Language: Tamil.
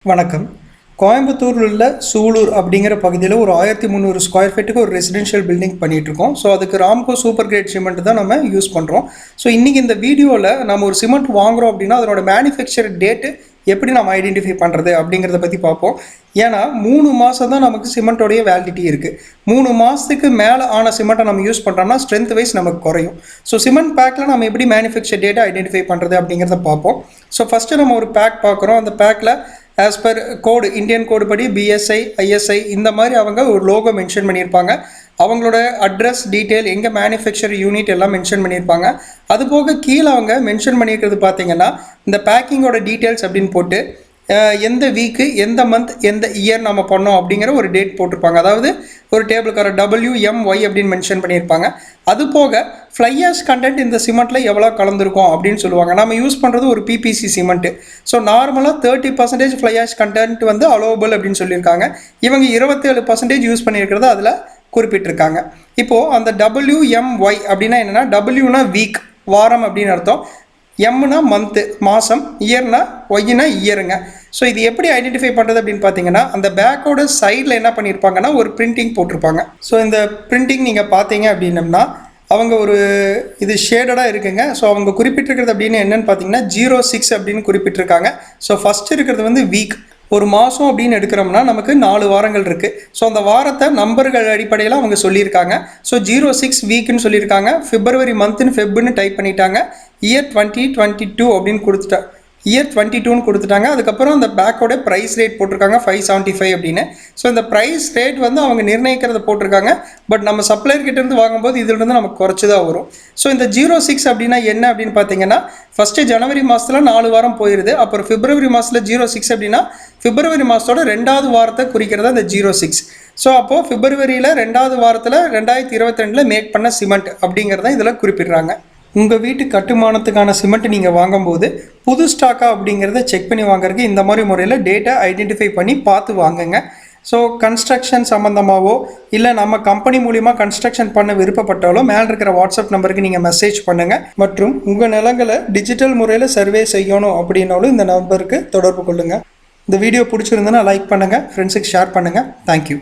வணக்கம். கோயம்புத்தூரில் உள்ள சூலூர் அப்படிங்கிற பகுதியில் ஒரு 1300 ஸ்கொயர் ஃபீட்டுக்கு ஒரு ரெசிடென்ஷியல் பில்டிங் பண்ணிகிட்ருக்கோம். ஸோ அதுக்கு ராம்கோ சூப்பர் கிரேட் சிமெண்ட் தான் நம்ம யூஸ் பண்ணுறோம். ஸோ இன்றைக்கி இந்த வீடியோவில் நம்ம ஒரு சிமெண்ட் வாங்குகிறோம் அப்படின்னா அதனோட மேனுஃபேக்சர் டேட்டு எப்படி நம்ம ஐடென்டிஃபை பண்ணுறது அப்படிங்கிறத பற்றி பார்ப்போம். ஏன்னா 3 மாதம் தான் நமக்கு சிமெண்ட்டோடைய வேலிடிட்டி இருக்குது. 3 மாதத்துக்கு மேலே ஆன சிமெண்ட்டை நம்ம யூஸ் பண்ணுறோம்னா ஸ்ட்ரென்த் வைஸ் நமக்கு குறையும். ஸோ சிமெண்ட் பேக்கில் நம்ம எப்படி மேனுஃபேக்சர் டேட்டை ஐடென்டிஃபை பண்ணுறது அப்படிங்கிறத பார்ப்போம். ஸோ ஃபஸ்ட்டு நம்ம ஒரு பேக் பார்க்குறோம். அந்த பேக்கில் ஆஸ் பர் கோடு இந்தியன் கோடு படி பிஎஸ்ஐ ஐஎஸ்ஐ இந்த மாதிரி அவங்க ஒரு லோகோ மென்ஷன் பண்ணியிருப்பாங்க. அவங்களோட அட்ரஸ் டீட்டெயில் எங்கே மேனுஃபேக்சர் யூனிட் எல்லாம் மென்ஷன் பண்ணியிருப்பாங்க. அது போக கீழே அவங்க மென்ஷன் பண்ணியிருக்கிறது பார்த்தீங்கன்னா இந்த பேக்கிங்கோட டீட்டெயில்ஸ் அப்படின்னு போட்டு எந்த வீக்கு எந்த மந்த் எந்த இயர் நம்ம பண்ணோம் அப்படிங்கிற ஒரு டேட் போட்டிருப்பாங்க. அதாவது ஒரு டேபிளுக்கார WMY அப்படின்னு மென்ஷன் பண்ணியிருப்பாங்க. அது போக ஃப்ளை ஆஷ் கண்டென்ட் இந்த சிமெண்ட்டில் எவ்வளோ கலந்துருக்கும் அப்படின்னு சொல்லுவாங்க. நம்ம யூஸ் பண்ணுறது ஒரு PPC சிமெண்ட்டு. ஸோ நார்மலாக 30% ஃப்ளை ஆஷ் கண்டென்ட் வந்து அலோவபிள் அப்படின்னு சொல்லியிருக்காங்க. இவங்க 27% யூஸ் பண்ணியிருக்கிறது அதில் குறிப்பிட்டிருக்காங்க. இப்போது அந்த WMY அப்படின்னா என்னென்னா, Wனா வீக் வாரம் அப்படின்னு அர்த்தம், எம்னா மந்த்து மாதம், இயர்னா ஒய்னா இயருங்க. ஸோ இது எப்படி ஐடென்டிஃபை பண்ணுறது அப்படின்னு பார்த்தீங்கன்னா, அந்த பேக்கோட சைடில் என்ன பண்ணியிருப்பாங்கன்னா ஒரு பிரிண்டிங் போட்டிருப்பாங்க. ஸோ இந்த பிரிண்டிங் நீங்கள் பார்த்தீங்க அப்படின்னம்னா அவங்க ஒரு இது ஷேடடாக இருக்குங்க. ஸோ அவங்க குறிப்பிட்டிருக்கிறது அப்படின்னு என்னென்னு பார்த்தீங்கன்னா 06 அப்படின்னு குறிப்பிட்டிருக்காங்க. ஸோ ஃபஸ்ட்டு இருக்கிறது வந்து வீக். ஒரு மாதம் அப்படின்னு எடுக்கிறோம்னா நமக்கு 4 வாரங்கள் இருக்குது. ஸோ அந்த வாரத்தை நம்பர்கள் அடிப்படையில் அவங்க சொல்லியிருக்காங்க. ஸோ 06 வீக்குன்னு சொல்லியிருக்காங்க. பிப்ரவரி மந்த்துன்னு ஃபெப்னு டைப் பண்ணிட்டாங்க. இயர் 2022 அப்படின்னு கொடுத்துட்டா இயர் 22ன்னு கொடுத்துட்டாங்க. அதுக்கப்புறம் அந்த பேக்கோட ப்ரைஸ் ரேட் போட்டிருக்காங்க 575 அப்படின்னு. ஸோ இந்த ப்ரைஸ் ரேட் வந்து அவங்க நிர்ணயிக்கிறத போட்டிருக்காங்க. பட் நம்ம சப்ளையர்கிட்டேருந்து வாங்கும்போது இதிலிருந்து நமக்கு குறைச்சி தான் வரும். ஸோ இந்த 06 அப்படின்னா என்ன அப்படின்னு பார்த்தீங்கன்னா, ஃபஸ்ட்டு ஜனவரி மாதத்தில் 4 வாரம் போயிடுது. அப்புறம் பிப்ரவரி மாதத்தில் 06 அப்படின்னா பிப்ரவரி மாதத்தோட 2வது வாரத்தை குறிக்கிறதா இந்த 06. ஸோ அப்போது பிப்ரவரியில் 2வது வாரத்தில் 2022 மேக் பண்ண சிமெண்ட் அப்படிங்கிறத இதில் குறிப்பிடுறாங்க. உங்கள் வீட்டு கட்டுமானத்துக்கான சிமெண்ட் நீங்கள் வாங்கும்போது புது ஸ்டாக்கா அப்படிங்கிறத செக் பண்ணி வாங்குறதுக்கு இந்த மாதிரி முறையில் டேட்டா ஐடென்டிஃபை பண்ணி பார்த்து வாங்குங்க. ஸோ கன்ஸ்ட்ரக்ஷன் சம்மந்தமாகவோ இல்லை நம்ம கம்பெனி மூலிமா கன்ஸ்ட்ரக்ஷன் பண்ண விருப்பப்பட்டாலோ மேலே இருக்கிற வாட்ஸ்அப் நம்பருக்கு நீங்கள் மெசேஜ் பண்ணுங்கள். மற்றும் உங்கள் நிலங்களை டிஜிட்டல் முறையில் சர்வே செய்யணும் அப்படின்னாலும் இந்த நம்பருக்கு தொடர்பு கொள்ளுங்கள். இந்த வீடியோ பிடிச்சிருந்ததுன்னா லைக் பண்ணுங்கள், ஃப்ரெண்ட்ஸுக்கு ஷேர் பண்ணுங்கள். தேங்க்யூ.